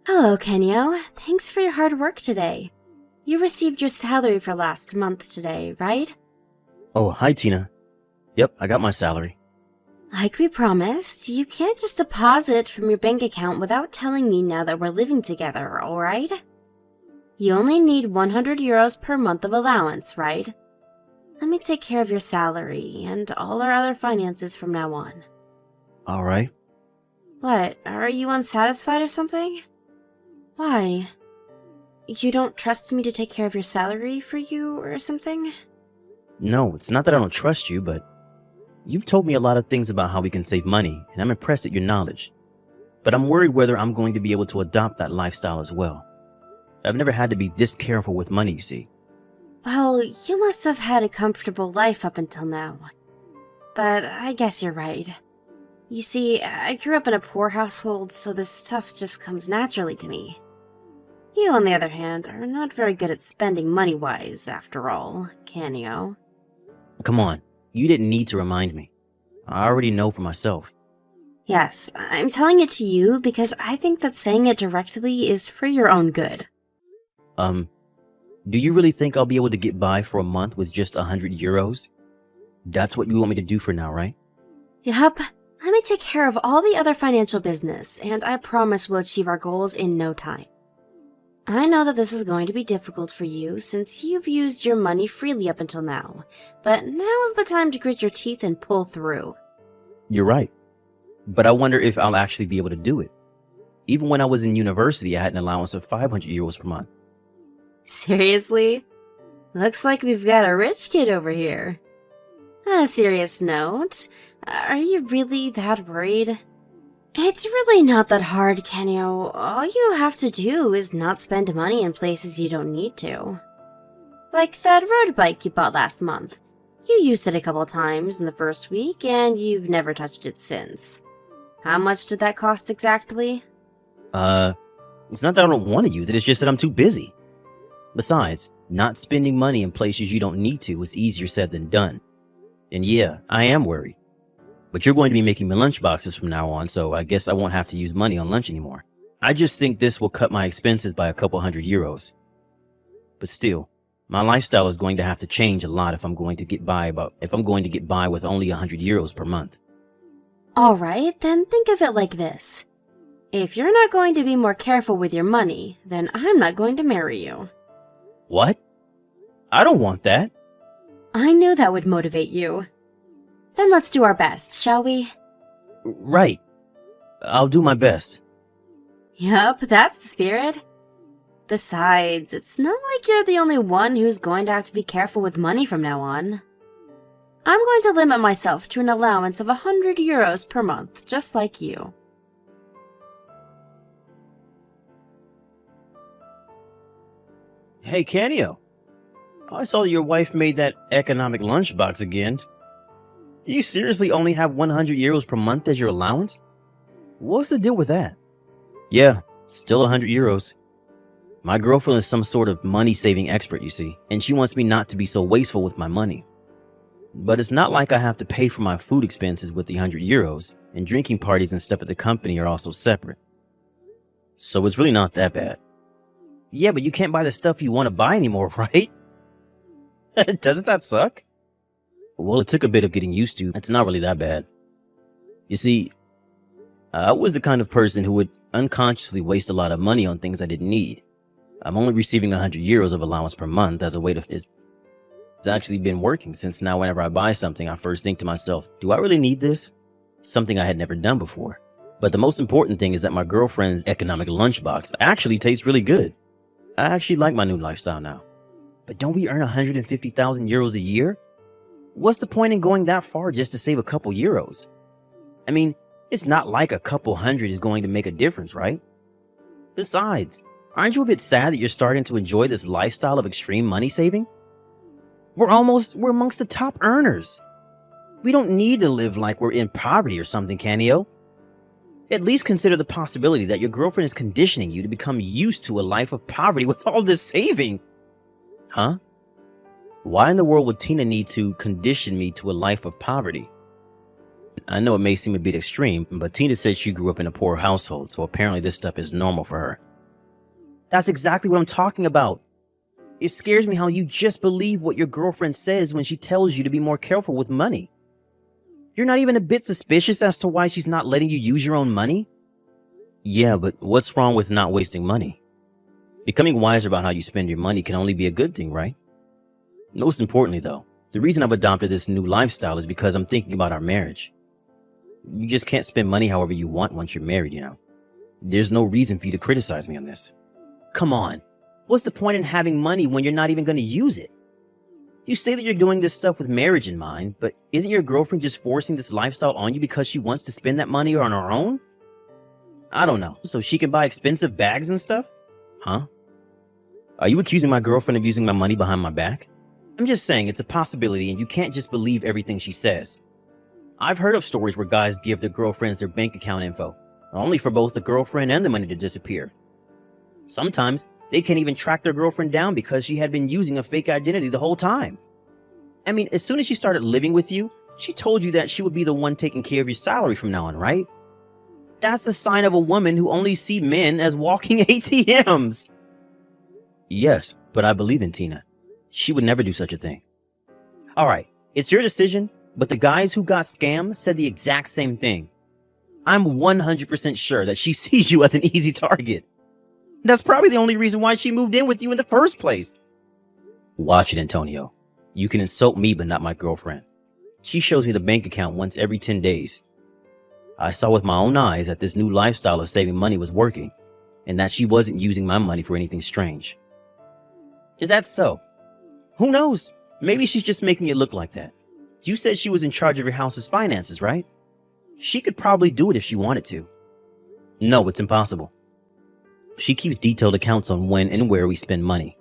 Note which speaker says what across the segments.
Speaker 1: Hello, Kenyo. Thanks for your hard work today. You received your salary for last month today, right?
Speaker 2: Oh, hi, Tina. Yep, I got my salary.
Speaker 1: Like we promised, you can't just deposit from your bank account without telling me now that we're living together, alright? You only need 100 euros per month of allowance, right? Let me take care of your salary and all our other finances from now on.
Speaker 2: All right.
Speaker 1: What, are you unsatisfied or something? Why? You don't trust me to take care of your salary for you or something?
Speaker 2: No, it's not that I don't trust you, but you've told me a lot of things about how we can save money, and I'm impressed at your knowledge. But I'm worried whether I'm going to be able to adopt that lifestyle as well. I've never had to be this careful with money, you see.
Speaker 1: Well, you must have had a comfortable life up until now. But I guess you're right. You see, I grew up in a poor household, so this stuff just comes naturally to me. You, on the other hand, are not very good at spending money-wise, after all, Canio.
Speaker 2: Come on, you didn't need to remind me. I already know for myself.
Speaker 1: Yes, I'm telling it to you because I think that saying it directly is for your own good.
Speaker 2: Do you really think I'll be able to get by for a month with just 100 euros? That's what you want me to do for now, right?
Speaker 1: Yup, let me take care of all the other financial business, and I promise we'll achieve our goals in no time. I know that this is going to be difficult for you since you've used your money freely up until now, but now is the time to grit your teeth and pull through.
Speaker 2: You're right. But I wonder if I'll actually be able to do it. Even when I was in university, I had an allowance of 500 euros per month.
Speaker 1: Seriously? Looks like we've got a rich kid over here. On a serious note, are you really that worried? It's really not that hard, Kenyo. All you have to do is not spend money in places you don't need to. Like that road bike you bought last month. You used it a couple times in the first week, and you've never touched it since. How much did that cost exactly?
Speaker 2: It's not that I don't want to use it, it's just that I'm too busy. Besides, not spending money in places you don't need to is easier said than done. And yeah, I am worried. But you're going to be making me lunch boxes from now on, so I guess I won't have to use money on lunch anymore. I just think this will cut my expenses by a couple hundred euros. But still, my lifestyle is going to have to change a lot if I'm going to get by with only 100 euros per month.
Speaker 1: Alright, then think of it like this. If you're not going to be more careful with your money, then I'm not going to marry you.
Speaker 2: What? I don't want that.
Speaker 1: I knew that would motivate you. Then let's do our best, shall we?
Speaker 2: Right. I'll do my best.
Speaker 1: Yup, that's the spirit. Besides, it's not like you're the only one who's going to have to be careful with money from now on. I'm going to limit myself to an allowance of 100 euros per month, just like you.
Speaker 2: Hey, Canio. I saw that your wife made that economic lunchbox again. You seriously only have 100 euros per month as your allowance? What's the deal with that? Yeah, still 100 euros. My girlfriend is some sort of money-saving expert, you see, and she wants me not to be so wasteful with my money. But it's not like I have to pay for my food expenses with the 100 euros, and drinking parties and stuff at the company are also separate. So it's really not that bad. Yeah, but you can't buy the stuff you want to buy anymore, right? Doesn't that suck? Well, it took a bit of getting used to. It's not really that bad. You see, I was the kind of person who would unconsciously waste a lot of money on things I didn't need. I'm only receiving 100 euros of allowance per month as a way to... It's actually been working since now whenever I buy something, I first think to myself, do I really need this? Something I had never done before. But the most important thing is that my girlfriend's economic lunchbox actually tastes really good. I actually like my new lifestyle now. But don't we earn 150,000 euros a year? What's the point in going that far just to save a couple euros? I mean, it's not like a couple hundred is going to make a difference, right? Besides, aren't you a bit sad that you're starting to enjoy this lifestyle of extreme money saving? We're amongst the top earners. We don't need to live like we're in poverty or something, Canio. At least consider the possibility that your girlfriend is conditioning you to become used to a life of poverty with all this saving. Huh? Why in the world would Tina need to condition me to a life of poverty? I know it may seem a bit extreme, but Tina said she grew up in a poor household, so apparently this stuff is normal for her. That's exactly what I'm talking about. It scares me how you just believe what your girlfriend says when she tells you to be more careful with money. You're not even a bit suspicious as to why she's not letting you use your own money? Yeah, but what's wrong with not wasting money? Becoming wiser about how you spend your money can only be a good thing, right? Most importantly, though, the reason I've adopted this new lifestyle is because I'm thinking about our marriage. You just can't spend money however you want once you're married, you know? There's no reason for you to criticize me on this. Come on. What's the point in having money when you're not even going to use it? You say that you're doing this stuff with marriage in mind, but isn't your girlfriend just forcing this lifestyle on you because she wants to spend that money on her own? I don't know. So she can buy expensive bags and stuff? Huh? Are you accusing my girlfriend of using my money behind my back? I'm just saying it's a possibility and you can't just believe everything she says. I've heard of stories where guys give their girlfriends their bank account info, only for both the girlfriend and the money to disappear. Sometimes they can't even track their girlfriend down because she had been using a fake identity the whole time. I mean, as soon as she started living with you, she told you that she would be the one taking care of your salary from now on, right? That's a sign of a woman who only sees men as walking ATMs. Yes, but I believe in Tina. She would never do such a thing. All right, it's your decision, but the guys who got scammed said the exact same thing. I'm 100% sure that she sees you as an easy target. That's probably the only reason why she moved in with you in the first place. Watch it, Antonio. You can insult me, but not my girlfriend. She shows me the bank account once every 10 days. I saw with my own eyes that this new lifestyle of saving money was working, and that she wasn't using my money for anything strange. Is that so? Who knows? Maybe she's just making it look like that. You said she was in charge of your house's finances, right? She could probably do it if she wanted to. No, it's impossible. She keeps detailed accounts on when and where we spend money,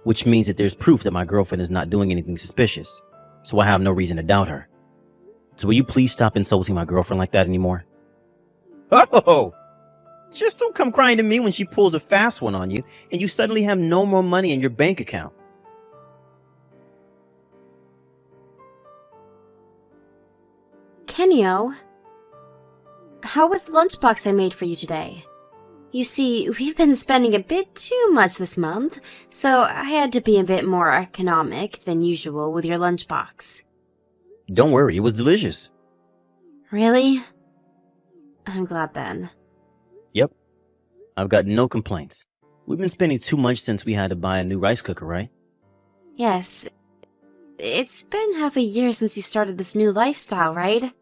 Speaker 2: which means that there's proof that my girlfriend is not doing anything suspicious, so I have no reason to doubt her. So will you please stop insulting my girlfriend like that anymore? Oh! Just don't come crying to me when she pulls a fast one on you and you suddenly have no more money in your bank account.
Speaker 1: Kenyo, how was the lunchbox I made for you today? You see, we've been spending a bit too much this month, so I had to be a bit more economic than usual with your lunchbox.
Speaker 2: Don't worry, it was delicious.
Speaker 1: Really? I'm glad then.
Speaker 2: Yep. I've got no complaints. We've been spending too much since we had to buy a new rice cooker, right?
Speaker 1: Yes. It's been half a year since you started this new lifestyle, right?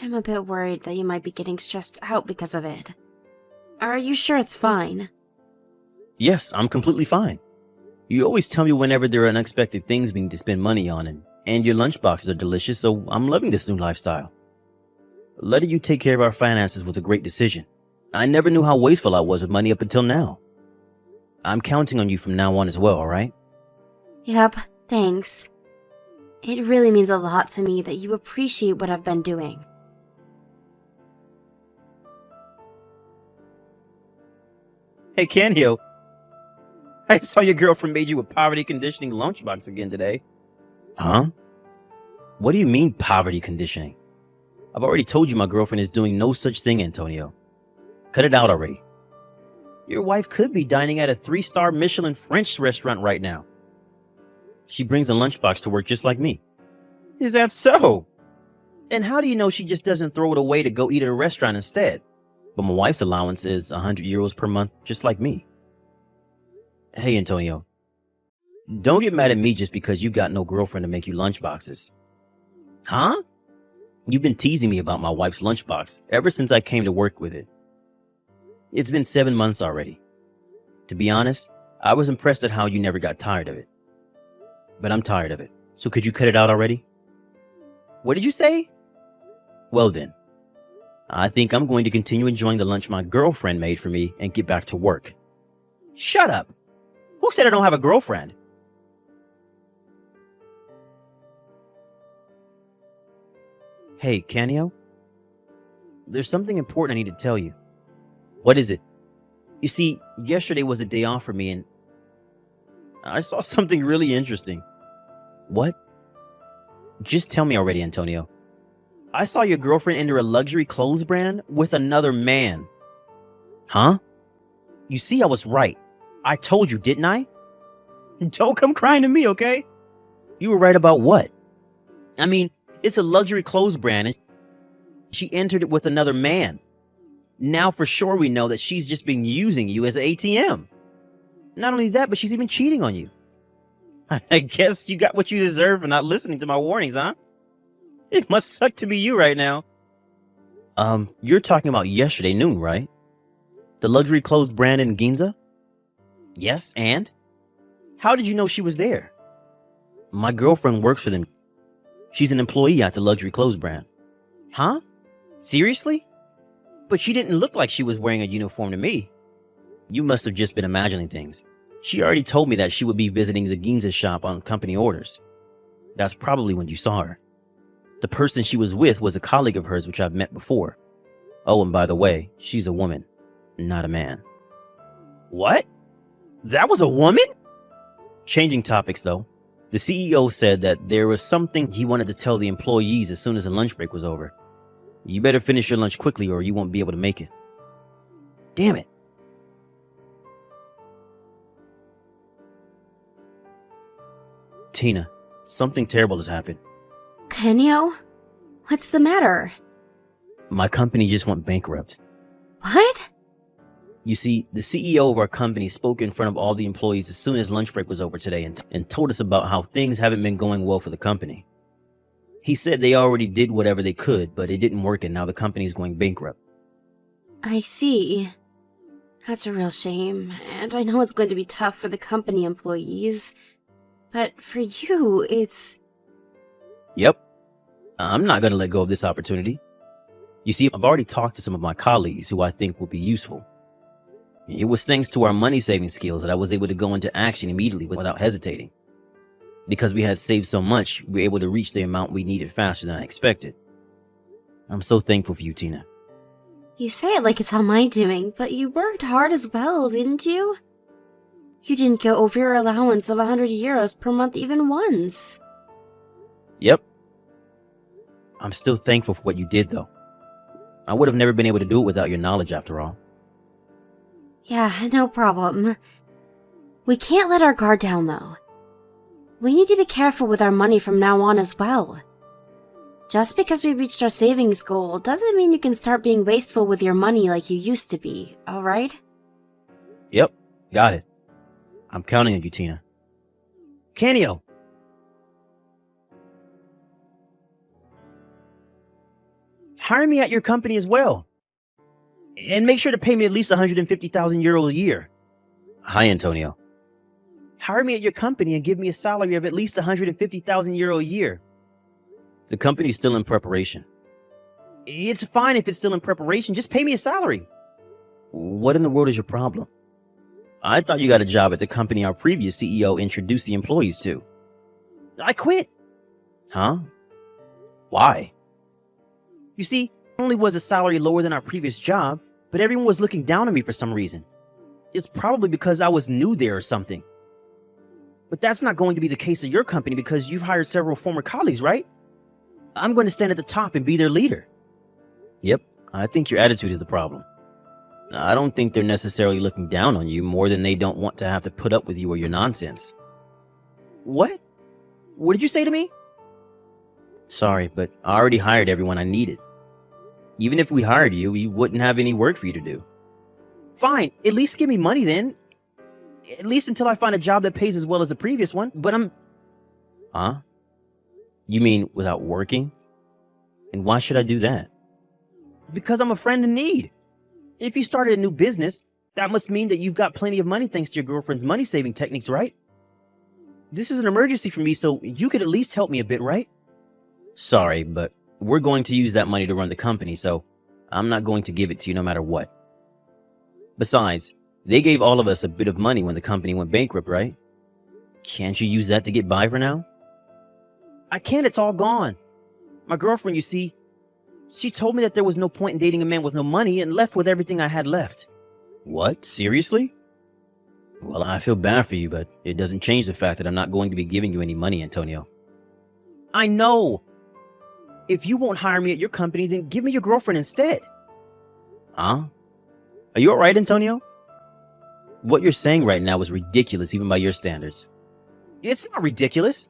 Speaker 1: I'm a bit worried that you might be getting stressed out because of it. Are you sure it's fine?
Speaker 2: Yes, I'm completely fine. You always tell me whenever there are unexpected things we need to spend money on, and your lunchboxes are delicious, so I'm loving this new lifestyle. Letting you take care of our finances was a great decision. I never knew how wasteful I was with money up until now. I'm counting on you from now on as well, alright?
Speaker 1: Yep, thanks. It really means a lot to me that you appreciate what I've been doing.
Speaker 2: Hey, Kanyo. I saw your girlfriend made you a poverty conditioning lunchbox again today. Huh? What do you mean poverty conditioning? I've already told you my girlfriend is doing no such thing, Antonio. Cut it out already. Your wife could be dining at a 3-star Michelin French restaurant right now. She brings a lunchbox to work just like me. Is that so? And how do you know she just doesn't throw it away to go eat at a restaurant instead? But my wife's allowance is 100 euros per month, just like me. Hey, Antonio. Don't get mad at me just because you got no girlfriend to make you lunchboxes. Huh? You've been teasing me about my wife's lunchbox ever since I came to work with it. It's been 7 months already. To be honest, I was impressed at how you never got tired of it. But I'm tired of it, so could you cut it out already? What did you say? Well then, I think I'm going to continue enjoying the lunch my girlfriend made for me and get back to work. Shut up! Who said I don't have a girlfriend? Hey, Kanyo? There's something important I need to tell you. What is it? You see, yesterday was a day off for me and I saw something really interesting. What? Just tell me already, Antonio. I saw your girlfriend enter a luxury clothes brand with another man. Huh? You see, I was right. I told you, didn't I? Don't come crying to me, okay? You were right about what? I mean, it's a luxury clothes brand, and she entered it with another man. Now for sure we know that she's just been using you as an ATM. Not only that, but she's even cheating on you. I guess you got what you deserve for not listening to my warnings, huh? It must suck to be you right now. You're talking about yesterday noon, right? The luxury clothes brand in Ginza? Yes, and? How did you know she was there? My girlfriend works for them. She's an employee at the luxury clothes brand. Huh? Seriously? But she didn't look like she was wearing a uniform to me. You must have just been imagining things. She already told me that she would be visiting the Ginza shop on company orders. That's probably when you saw her. The person she was with was a colleague of hers which I've met before. Oh, and by the way, she's a woman, not a man. What? That was a woman? Changing topics though, the CEO said that there was something he wanted to tell the employees as soon as the lunch break was over. You better finish your lunch quickly or you won't be able to make it. Damn it. Tina, something terrible has happened.
Speaker 1: Kenyo? What's the matter?
Speaker 2: My company just went bankrupt.
Speaker 1: What?
Speaker 2: You see, the CEO of our company spoke in front of all the employees as soon as lunch break was over today and told us about how things haven't been going well for the company. He said they already did whatever they could, but it didn't work and now the company's going bankrupt.
Speaker 1: I see. That's a real shame, and I know it's going to be tough for the company employees. But for you, it's...
Speaker 2: Yep. I'm not going to let go of this opportunity. You see, I've already talked to some of my colleagues who I think will be useful. It was thanks to our money-saving skills that I was able to go into action immediately without hesitating. Because we had saved so much, we were able to reach the amount we needed faster than I expected. I'm so thankful for you, Tina.
Speaker 1: You say it like it's all my doing, but you worked hard as well, didn't you? You didn't go over your allowance of 100 euros per month even once.
Speaker 2: Yep. I'm still thankful for what you did, though. I would have never been able to do it without your knowledge, after all.
Speaker 1: Yeah, no problem. We can't let our guard down, though. We need to be careful with our money from now on as well. Just because we reached our savings goal doesn't mean you can start being wasteful with your money like you used to be, alright?
Speaker 2: Yep, got it. I'm counting on you, Tina. Kenyo! Hire me at your company as well. And make sure to pay me at least 150,000 euros a year. Hi, Antonio. Hire me at your company and give me a salary of at least 150,000 euro a year. The company's still in preparation. It's fine if it's still in preparation. Just pay me a salary. What in the world is your problem? I thought you got a job at the company our previous CEO introduced the employees to. I quit. Huh? Why? You see, not only was the salary lower than our previous job, but everyone was looking down on me for some reason. It's probably because I was new there or something. But that's not going to be the case at your company because you've hired several former colleagues, right? I'm going to stand at the top and be their leader. Yep, I think your attitude is the problem. I don't think they're necessarily looking down on you more than they don't want to have to put up with you or your nonsense. What? What did you say to me? Sorry, but I already hired everyone I needed. Even if we hired you, we wouldn't have any work for you to do. Fine, at least give me money then. At least until I find a job that pays as well as the previous one, but Huh? You mean without working? And why should I do that? Because I'm a friend in need. If you started a new business, that must mean that you've got plenty of money thanks to your girlfriend's money-saving techniques, right? This is an emergency for me, so you could at least help me a bit, right? Sorry, but we're going to use that money to run the company, so I'm not going to give it to you no matter what. Besides, they gave all of us a bit of money when the company went bankrupt, right? Can't you use that to get by for now? I can't, it's all gone. My girlfriend, you see, she told me that there was no point in dating a man with no money and left with everything I had left. What? Seriously? Well, I feel bad for you, but it doesn't change the fact that I'm not going to be giving you any money, Antonio. I know! If you won't hire me at your company, then give me your girlfriend instead. Huh? Are you alright, Antonio? What you're saying right now is ridiculous, even by your standards. It's not ridiculous.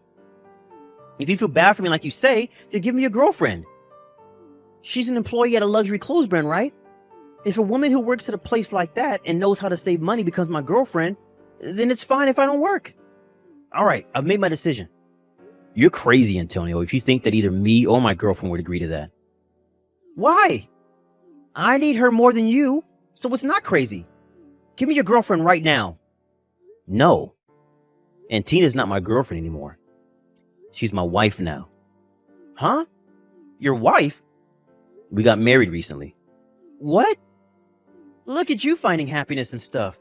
Speaker 2: If you feel bad for me like you say, then give me your girlfriend. She's an employee at a luxury clothes brand, right? If a woman who works at a place like that and knows how to save money becomes my girlfriend, then it's fine if I don't work. All right, I've made my decision. You're crazy, Antonio, if you think that either me or my girlfriend would agree to that. Why? I need her more than you, so it's not crazy. Give me your girlfriend right now. No. And Tina's not my girlfriend anymore. She's my wife now. Huh? Your wife? We got married recently. What? Look at you finding happiness and stuff.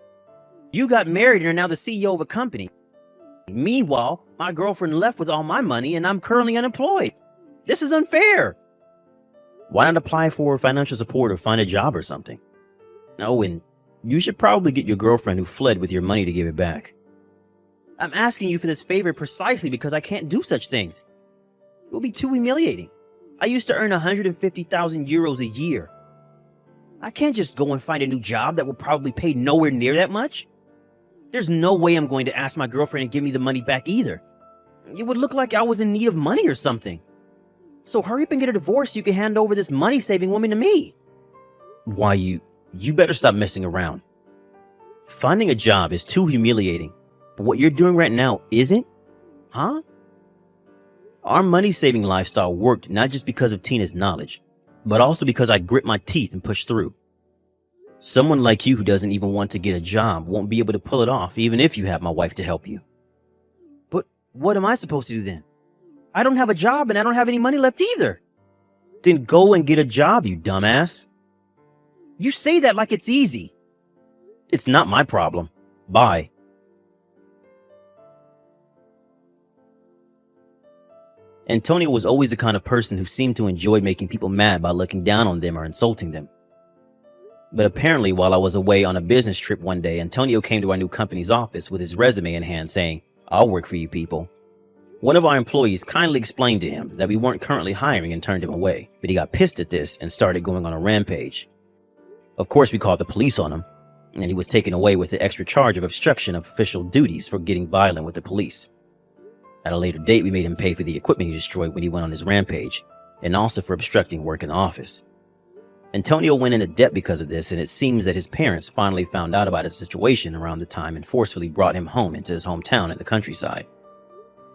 Speaker 2: You got married and are now the CEO of a company. Meanwhile, my girlfriend left with all my money and I'm currently unemployed. This is unfair. Why not apply for financial support or find a job or something? Oh, and you should probably get your girlfriend who fled with your money to give it back. I'm asking you for this favor precisely because I can't do such things. It will be too humiliating. I used to earn 150,000 euros a year. I can't just go and find a new job that will probably pay nowhere near that much. There's no way I'm going to ask my girlfriend to give me the money back either. It would look like I was in need of money or something. So hurry up and get a divorce so you can hand over this money-saving woman to me. Why, you better stop messing around. Finding a job is too humiliating. But what you're doing right now isn't? Huh? Our money-saving lifestyle worked not just because of Tina's knowledge, but also because I grit my teeth and push through. Someone like you who doesn't even want to get a job won't be able to pull it off even if you have my wife to help you. But what am I supposed to do then? I don't have a job and I don't have any money left either. Then go and get a job, you dumbass. You say that like it's easy. It's not my problem. Bye. Antonio was always the kind of person who seemed to enjoy making people mad by looking down on them or insulting them. But apparently, while I was away on a business trip one day, Antonio came to our new company's office with his resume in hand saying, "I'll work for you people." One of our employees kindly explained to him that we weren't currently hiring and turned him away, but he got pissed at this and started going on a rampage. Of course, we called the police on him, and he was taken away with the extra charge of obstruction of official duties for getting violent with the police. At a later date, we made him pay for the equipment he destroyed when he went on his rampage, and also for obstructing work in the office. Antonio went into debt because of this, and it seems that his parents finally found out about his situation around the time and forcefully brought him home into his hometown in the countryside.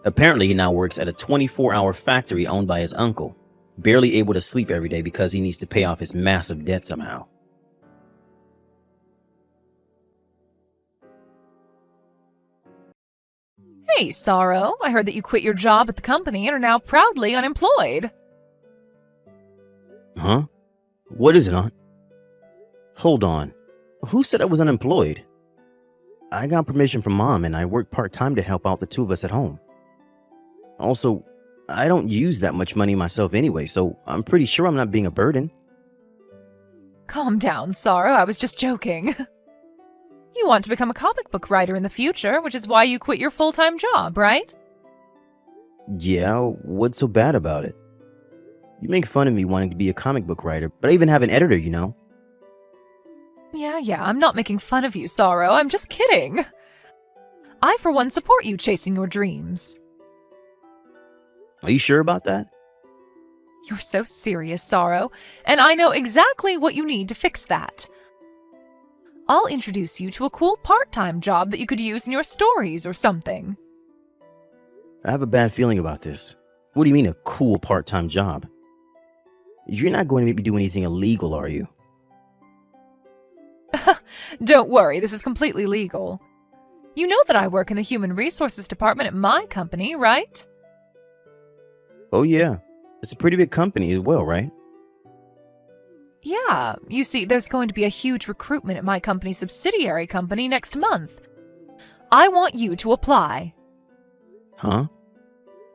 Speaker 2: Apparently, he now works at a 24-hour factory owned by his uncle, barely able to sleep every day because he needs to pay off his massive debt somehow.
Speaker 3: Hey, Sorrow, I heard that you quit your job at the company and are now proudly unemployed.
Speaker 2: Huh? What is it, Aunt? Hold on. Who said I was unemployed? I got permission from Mom and I work part-time to help out the two of us at home. Also, I don't use that much money myself anyway, so I'm pretty sure I'm not being a burden.
Speaker 3: Calm down, Sorrow, I was just joking. You want to become a comic book writer in the future, which is why you quit your full-time job, right?
Speaker 2: Yeah, what's so bad about it? You make fun of me wanting to be a comic book writer, but I even have an editor, you know.
Speaker 3: Yeah, I'm not making fun of you, Sorrow, I'm just kidding. I, for one, support you chasing your dreams.
Speaker 2: Are you sure about that?
Speaker 3: You're so serious, Sorrow, and I know exactly what you need to fix that. I'll introduce you to a cool part-time job that you could use in your stories or something.
Speaker 2: I have a bad feeling about this. What do you mean a cool part-time job? You're not going to make me do anything illegal, are you?
Speaker 3: Don't worry, this is completely legal. You know that I work in the Human Resources Department at my company, right?
Speaker 2: Oh yeah, it's a pretty big company as well, right?
Speaker 3: Yeah, you see, there's going to be a huge recruitment at my company's subsidiary company next month. I want you to apply.
Speaker 2: Huh?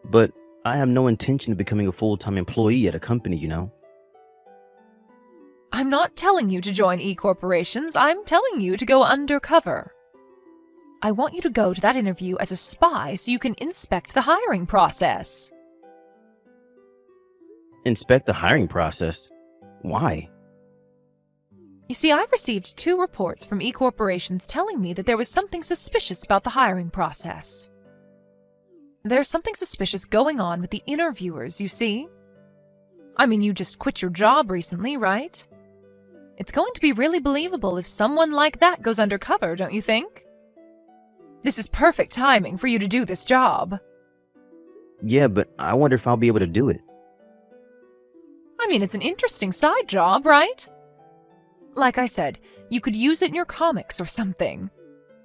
Speaker 2: But I have no intention of becoming a full-time employee at a company, you know?
Speaker 3: I'm not telling you to join e-corporations, I'm telling you to go undercover. I want you to go to that interview as a spy so you can inspect the hiring process.
Speaker 2: Inspect the hiring process? Why?
Speaker 3: You see, I've received 2 reports from e-corporations telling me that there was something suspicious about the hiring process. There's something suspicious going on with the interviewers, you see? I mean, you just quit your job recently, right? It's going to be really believable if someone like that goes undercover, don't you think? This is perfect timing for you to do this job.
Speaker 2: Yeah, but I wonder if I'll be able to do it.
Speaker 3: I mean, it's an interesting side job, right? Like I said, you could use it in your comics or something.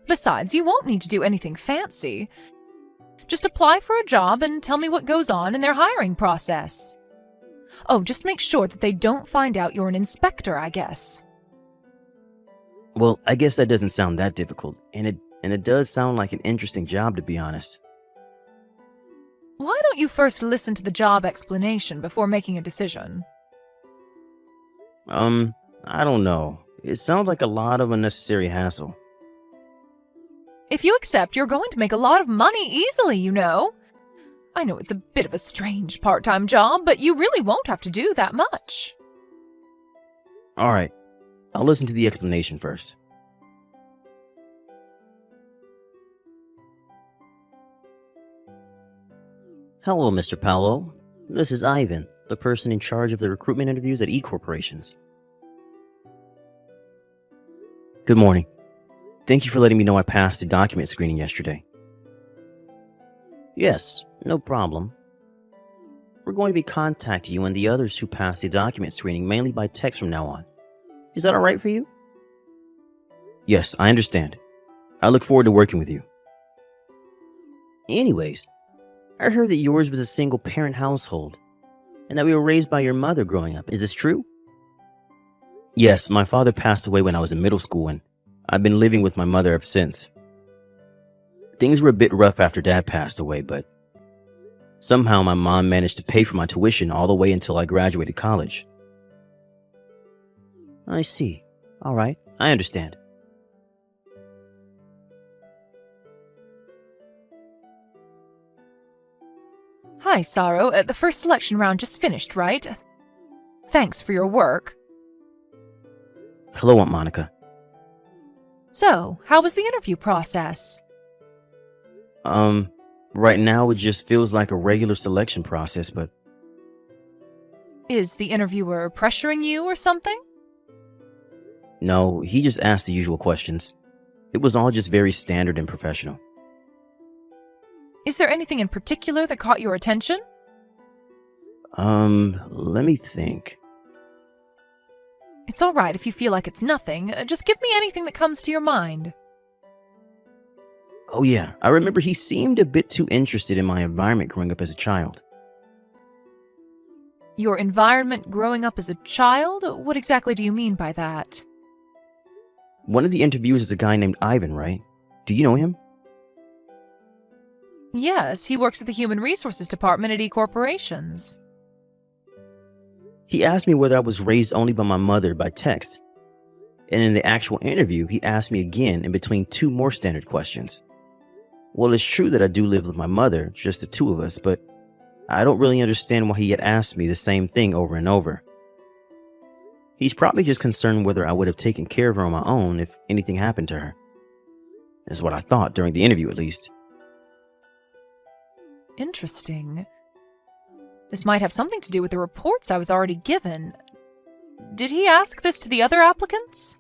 Speaker 3: Besides, you won't need to do anything fancy. Just apply for a job and tell me what goes on in their hiring process. Oh, just make sure that they don't find out you're an inspector, I guess.
Speaker 2: Well, I guess that doesn't sound that difficult, and it does sound like an interesting job, to be honest.
Speaker 3: Why don't you first listen to the job explanation before making a decision?
Speaker 2: I don't know. It sounds like a lot of unnecessary hassle.
Speaker 3: If you accept, you're going to make a lot of money easily, you know. I know it's a bit of a strange part-time job, but you really won't have to do that much.
Speaker 2: All right, I'll listen to the explanation first. Hello, Mr. Paolo. This is Ivan, the person in charge of the recruitment interviews at E-Corporations. Good morning. Thank you for letting me know I passed the document screening yesterday. Yes, no problem. We're going to be contacting you and the others who passed the document screening mainly by text from now on. Is that all right for you? Yes, I understand. I look forward to working with you. Anyways, I heard that yours was a single-parent household, and that we were raised by your mother growing up. Is this true? Yes, my father passed away when I was in middle school, and I've been living with my mother ever since. Things were a bit rough after Dad passed away, but somehow my mom managed to pay for my tuition all the way until I graduated college. I see. All right, I understand.
Speaker 3: Hi, Saro. The first selection round just finished, right? Thanks for your work.
Speaker 2: Hello, Aunt Monica.
Speaker 3: So, how was the interview process?
Speaker 2: Right now it just feels like a regular selection process, but
Speaker 3: Is the interviewer pressuring you or something?
Speaker 2: no, he just asked the usual questions. It was all just very standard and professional.
Speaker 3: Is there anything in particular that caught your attention?
Speaker 2: Let me think.
Speaker 3: It's all right if you feel like it's nothing. Just give me anything that comes to your mind.
Speaker 2: Oh yeah, I remember he seemed a bit too interested in my environment growing up as a child.
Speaker 3: Your environment growing up as a child? What exactly do you mean by that?
Speaker 2: One of the interviewers is a guy named Ivan, right? Do you know him?
Speaker 3: Yes, he works at the Human Resources Department at E-Corporations.
Speaker 2: He asked me whether I was raised only by my mother by text. And in the actual interview, he asked me again in between 2 more standard questions. Well, it's true that I do live with my mother, just the 2 of us, but I don't really understand why he had asked me the same thing over and over. He's probably just concerned whether I would have taken care of her on my own if anything happened to her. That's what I thought during the interview, at least.
Speaker 3: Interesting. This might have something to do with the reports I was already given. Did he ask this to the other applicants?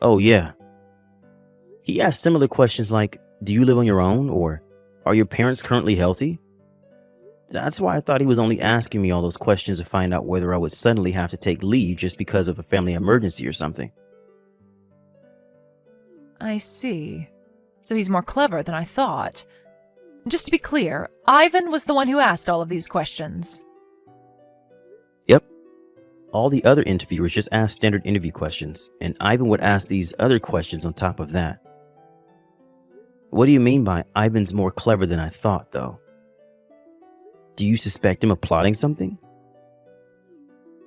Speaker 2: Oh, yeah. He asked similar questions like, do you live on your own? Or, are your parents currently healthy? That's why I thought he was only asking me all those questions to find out whether I would suddenly have to take leave just because of a family emergency or something.
Speaker 3: I see. So he's more clever than I thought. Just to be clear, Ivan was the one who asked all of these questions.
Speaker 2: Yep. All the other interviewers just asked standard interview questions, and Ivan would ask these other questions on top of that. What do you mean by Ivan's more clever than I thought, though? Do you suspect him of plotting something?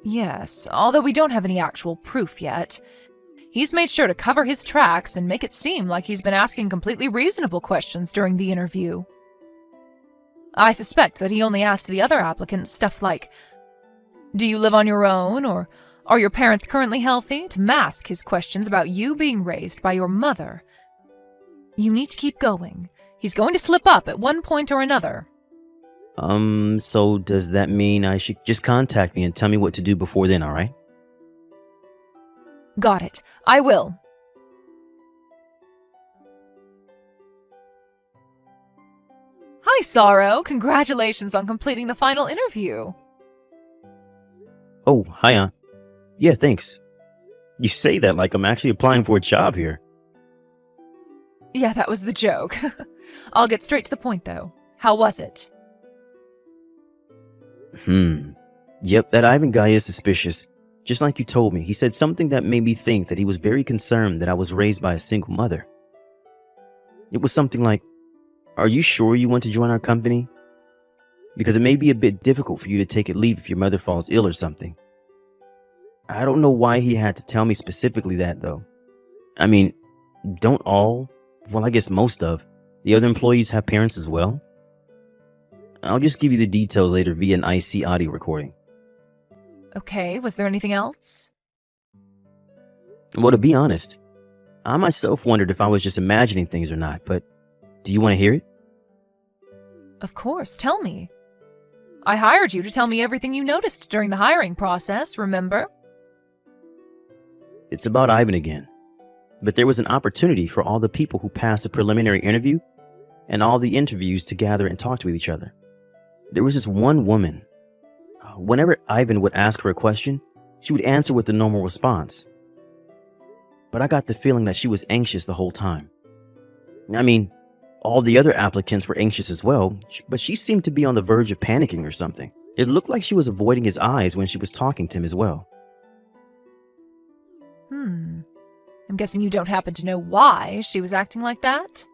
Speaker 3: Yes, although we don't have any actual proof yet. He's made sure to cover his tracks and make it seem like he's been asking completely reasonable questions during the interview. I suspect that he only asked the other applicants stuff like, do you live on your own? Or Are your parents currently healthy? To mask his questions about you being raised by your mother. You need to keep going. He's going to slip up at one point or another.
Speaker 2: So does that mean I should just contact me and tell me what to do before then, alright?
Speaker 3: Got it. I will. Hi, Sorrow. Congratulations on completing the final interview.
Speaker 2: Oh, hi, Aunt. Yeah, thanks. You say that like I'm actually applying for a job here.
Speaker 3: Yeah, that was the joke. I'll get straight to the point, though. How was it?
Speaker 2: Yep, that Ivan guy is suspicious. Just like you told me, he said something that made me think that he was very concerned that I was raised by a single mother. It was something like, "Are you sure you want to join our company? Because it may be a bit difficult for you to take a leave if your mother falls ill or something." I don't know why he had to tell me specifically that, though. I mean, don't all, well, I guess most of, the other employees have parents as well? I'll just give you the details later via an IC audio recording.
Speaker 3: Okay, was there anything else?
Speaker 2: Well, to be honest, I myself wondered if I was just imagining things or not, but do you want to hear it?
Speaker 3: Of course, tell me. I hired you to tell me everything you noticed during the hiring process, remember?
Speaker 2: It's about Ivan again. But there was an opportunity for all the people who passed the preliminary interview and all the interviews to gather and talk to each other. There was this one woman. Whenever Ivan would ask her a question, she would answer with the normal response. But I got the feeling that she was anxious the whole time. I mean, all the other applicants were anxious as well, but she seemed to be on the verge of panicking or something. It looked like she was avoiding his eyes when she was talking to him as well.
Speaker 3: I'm guessing you don't happen to know why she was acting like that?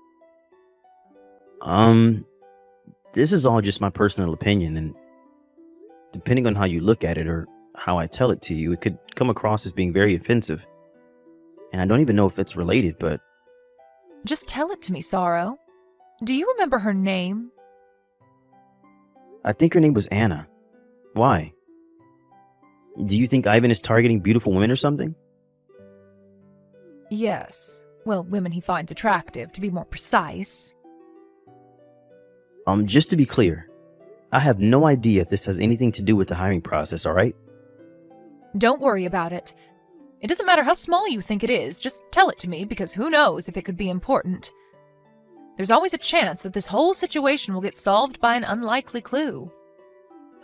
Speaker 2: This is all just my personal opinion, and depending on how you look at it or how I tell it to you, it could come across as being very offensive. And I don't even know if it's related, but...
Speaker 3: Just tell it to me, Sorrow. Do you remember her name?
Speaker 2: I think her name was Anna. Why? Do you think Ivan is targeting beautiful women or something?
Speaker 3: Yes. Well, women he finds attractive, to be more precise.
Speaker 2: Just to be clear, I have no idea if this has anything to do with the hiring process, alright?
Speaker 3: Don't worry about it. It doesn't matter how small you think it is, just tell it to me, because who knows if it could be important. There's always a chance that this whole situation will get solved by an unlikely clue.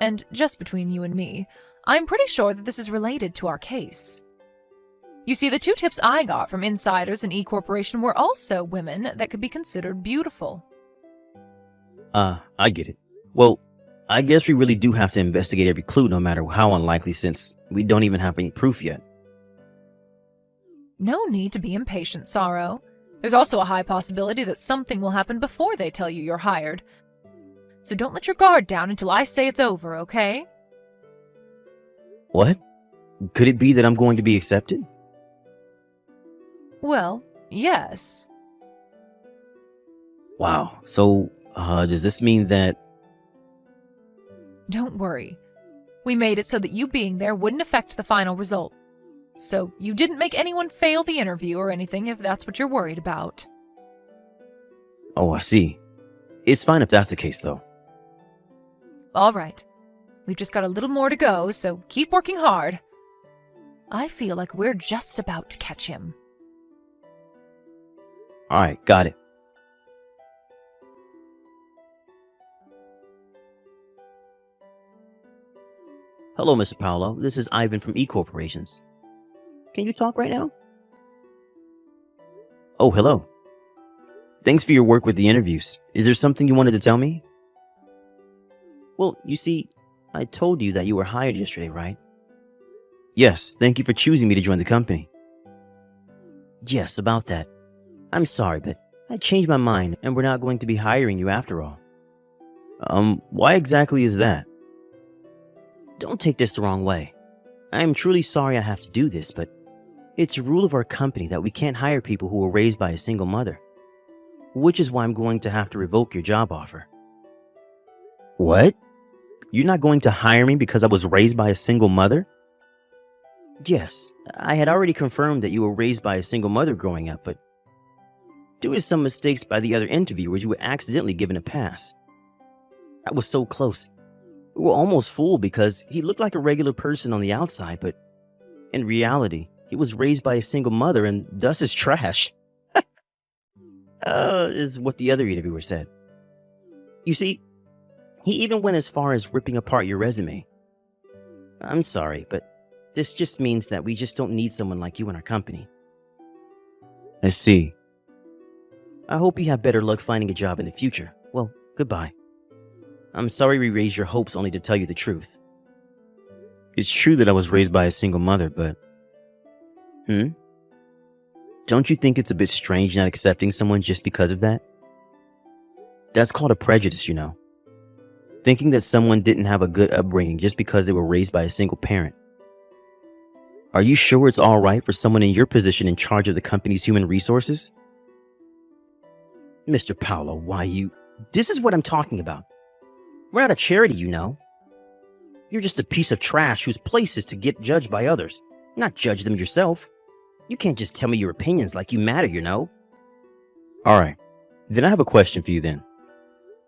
Speaker 3: And just between you and me, I'm pretty sure that this is related to our case. You see, the 2 tips I got from insiders in E-Corporation were also women that could be considered beautiful.
Speaker 2: I get it. Well, I guess we really do have to investigate every clue no matter how unlikely, since we don't even have any proof yet.
Speaker 3: No need to be impatient, Sorrow. There's also a high possibility that something will happen before they tell you you're hired. So don't let your guard down until I say it's over, okay?
Speaker 2: What? Could it be that I'm going to be accepted?
Speaker 3: Well, yes.
Speaker 2: Wow, so, does this mean that...
Speaker 3: Don't worry. We made it so that you being there wouldn't affect the final result. So you didn't make anyone fail the interview or anything if that's what you're worried about.
Speaker 2: Oh, I see. It's fine if that's the case, though.
Speaker 3: All right. We've just got a little more to go, so keep working hard. I feel like we're just about to catch him.
Speaker 2: Alright, got it. Hello, Mr. Paolo. This is Ivan from E-Corporations. Can you talk right now? Oh, hello. Thanks for your work with the interviews. Is there something you wanted to tell me? Well, you see, I told you that you were hired yesterday, right? Yes, thank you for choosing me to join the company. Yes, about that. I'm sorry, but I changed my mind and we're not going to be hiring you after all. Why exactly is that? Don't take this the wrong way. I am truly sorry I have to do this, but it's a rule of our company that we can't hire people who were raised by a single mother. Which is why I'm going to have to revoke your job offer. What? You're not going to hire me because I was raised by a single mother? Yes, I had already confirmed that you were raised by a single mother growing up, but due to some mistakes by the other interviewers, you were accidentally given a pass. I was so close. We were almost fooled because he looked like a regular person on the outside, but in reality, he was raised by a single mother and thus is trash. Is what the other interviewer said. You see, he even went as far as ripping apart your resume. I'm sorry, but this just means that we just don't need someone like you in our company. I see. I hope you have better luck finding a job in the future. Well, goodbye. I'm sorry we raised your hopes only to tell you the truth. It's true that I was raised by a single mother, but... Don't you think it's a bit strange not accepting someone just because of that? That's called a prejudice, you know. Thinking that someone didn't have a good upbringing just because they were raised by a single parent. Are you sure it's all right for someone in your position in charge of the company's human resources? Mr. Paolo, why you... This is what I'm talking about. We're not a charity, you know. You're just a piece of trash whose place is to get judged by others, not judge them yourself. You can't just tell me your opinions like you matter, you know. Alright, then I have a question for you then.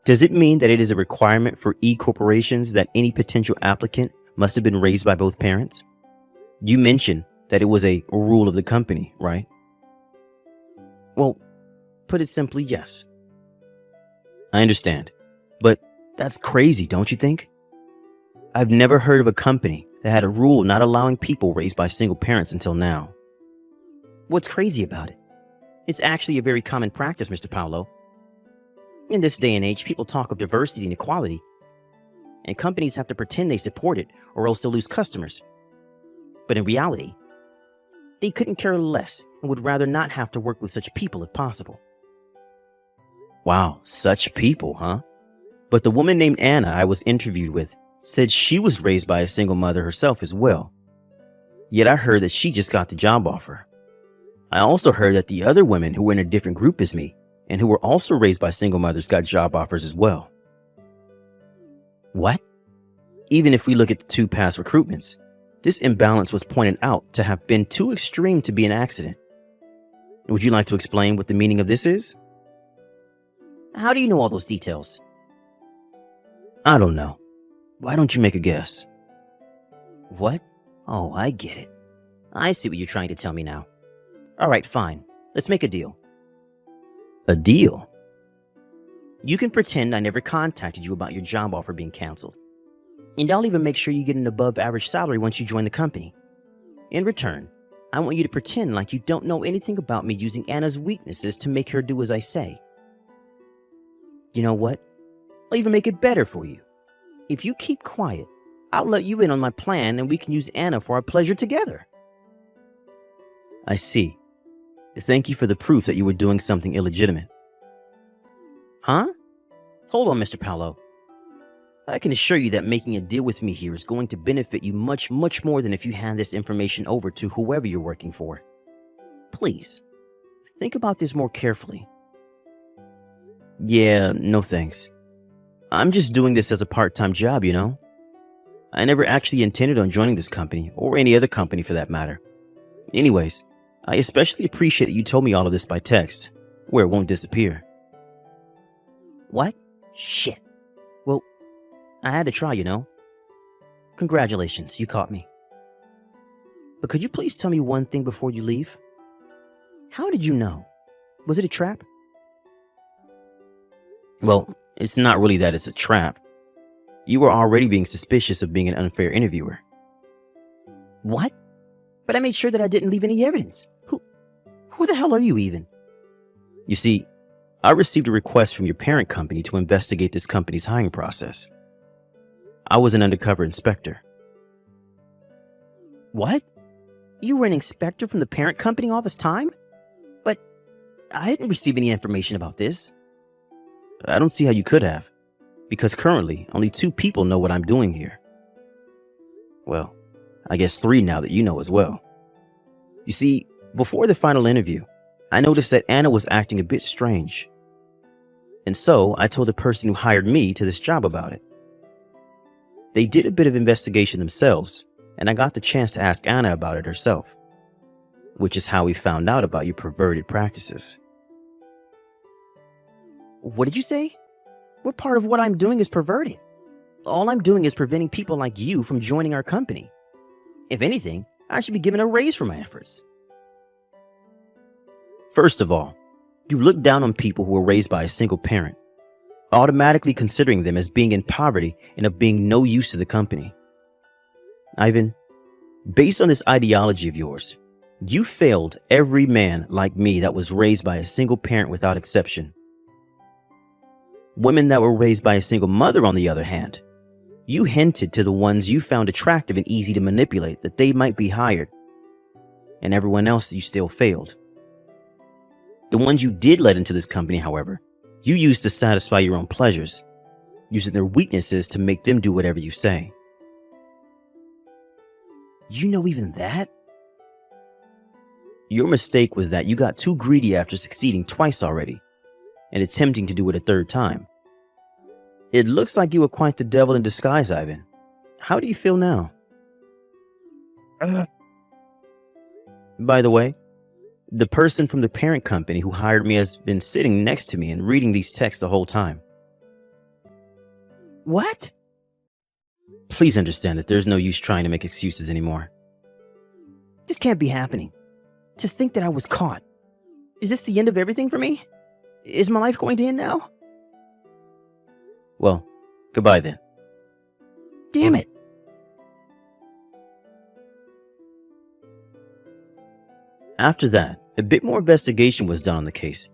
Speaker 2: Does it mean that it is a requirement for e-corporations that any potential applicant must have been raised by both parents? You mentioned that it was a rule of the company, right? Well, put it simply, yes. I understand, but that's crazy, don't you think? I've never heard of a company that had a rule not allowing people raised by single parents until now. What's crazy about it? It's actually a very common practice, Mr. Paolo. In this day and age, people talk of diversity and equality, and companies have to pretend they support it or else they'll lose customers. But in reality, they couldn't care less and would rather not have to work with such people if possible. Wow, such people, huh? But the woman named Anna I was interviewed with said she was raised by a single mother herself as well. Yet I heard that she just got the job offer. I also heard that the other women who were in a different group as me and who were also raised by single mothers got job offers as well. What? Even if we look at the two past recruitments, this imbalance was pointed out to have been too extreme to be an accident. Would you like to explain what the meaning of this is? How do you know all those details? I don't know. Why don't you make a guess? What? Oh, I get it. I see what you're trying to tell me now. Alright, fine. Let's make a deal. A deal? You can pretend I never contacted you about your job offer being canceled. And I'll even make sure you get an above average salary once you join the company. In return, I want you to pretend like you don't know anything about me using Anna's weaknesses to make her do as I say. You know what? I'll even make it better for you. If you keep quiet, I'll let you in on my plan and we can use Anna for our pleasure together. I see. Thank you for the proof that you were doing something illegitimate. Huh? Hold on, Mr. Paolo. I can assure you that making a deal with me here is going to benefit you much, much more than if you hand this information over to whoever you're working for. Please, think about this more carefully. Yeah, no thanks. I'm just doing this as a part-time job, you know? I never actually intended on joining this company, or any other company for that matter. Anyways, I especially appreciate that you told me all of this by text, where it won't disappear. What? Shit. Well, I had to try, you know? Congratulations, you caught me. But could you please tell me one thing before you leave? How did you know? Was it a trap? Well, it's not really that it's a trap. You were already being suspicious of being an unfair interviewer. What? But I made sure that I didn't leave any evidence. Who the hell are you even? You see, I received a request from your parent company to investigate this company's hiring process. I was an undercover inspector. What? You were an inspector from the parent company all this time? But I didn't receive any information about this. I don't see how you could have, because currently only 2 people know what I'm doing here. Well, I guess 3 now that you know as well. You see, before the final interview, I noticed that Anna was acting a bit strange. And so I told the person who hired me to this job about it. They did a bit of investigation themselves, and I got the chance to ask Anna about it herself, which is how we found out about your perverted practices. What did you say? What part of what I'm doing is perverted? All I'm doing is preventing people like you from joining our company. If anything, I should be given a raise for my efforts. First of all, you look down on people who were raised by a single parent, automatically considering them as being in poverty and of being no use to the company. Ivan, based on this ideology of yours, you failed every man like me that was raised by a single parent without exception. Women that were raised by a single mother, on the other hand, you hinted to the ones you found attractive and easy to manipulate that they might be hired, and everyone else you still failed. The ones you did let into this company, however, you used to satisfy your own pleasures, using their weaknesses to make them do whatever you say. You know even that? Your mistake was that you got too greedy after succeeding twice already, and attempting to do it a third time. It looks like you were quite the devil in disguise, Ivan. How do you feel now? By the way, the person from the parent company who hired me has been sitting next to me and reading these texts the whole time. What? Please understand that there's no use trying to make excuses anymore. This can't be happening. To think that I was caught. Is this the end of everything for me? Is my life going to end now? Well, goodbye then. Damn it. After that, a bit more investigation was done on the case.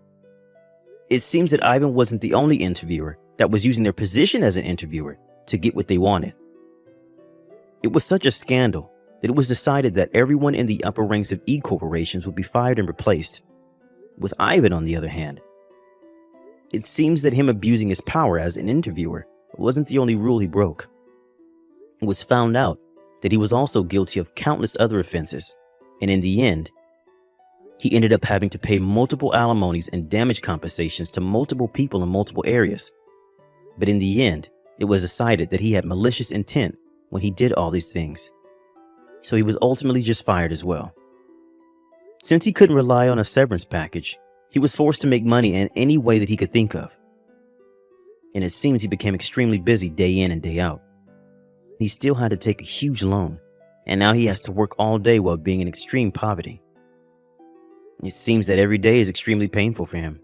Speaker 2: It seems that Ivan wasn't the only interviewer that was using their position as an interviewer to get what they wanted. It was such a scandal that it was decided that everyone in the upper ranks of E corporations would be fired and replaced. With Ivan, on the other hand, it seems that him abusing his power as an interviewer wasn't the only rule he broke. It was found out that he was also guilty of countless other offenses, and in the end, he ended up having to pay multiple alimonies and damage compensations to multiple people in multiple areas. But in the end, it was decided that he had malicious intent when he did all these things. So he was ultimately just fired as well. Since he couldn't rely on a severance package, he was forced to make money in any way that he could think of. And it seems he became extremely busy day in and day out. He still had to take a huge loan, and now he has to work all day while being in extreme poverty. It seems that every day is extremely painful for him.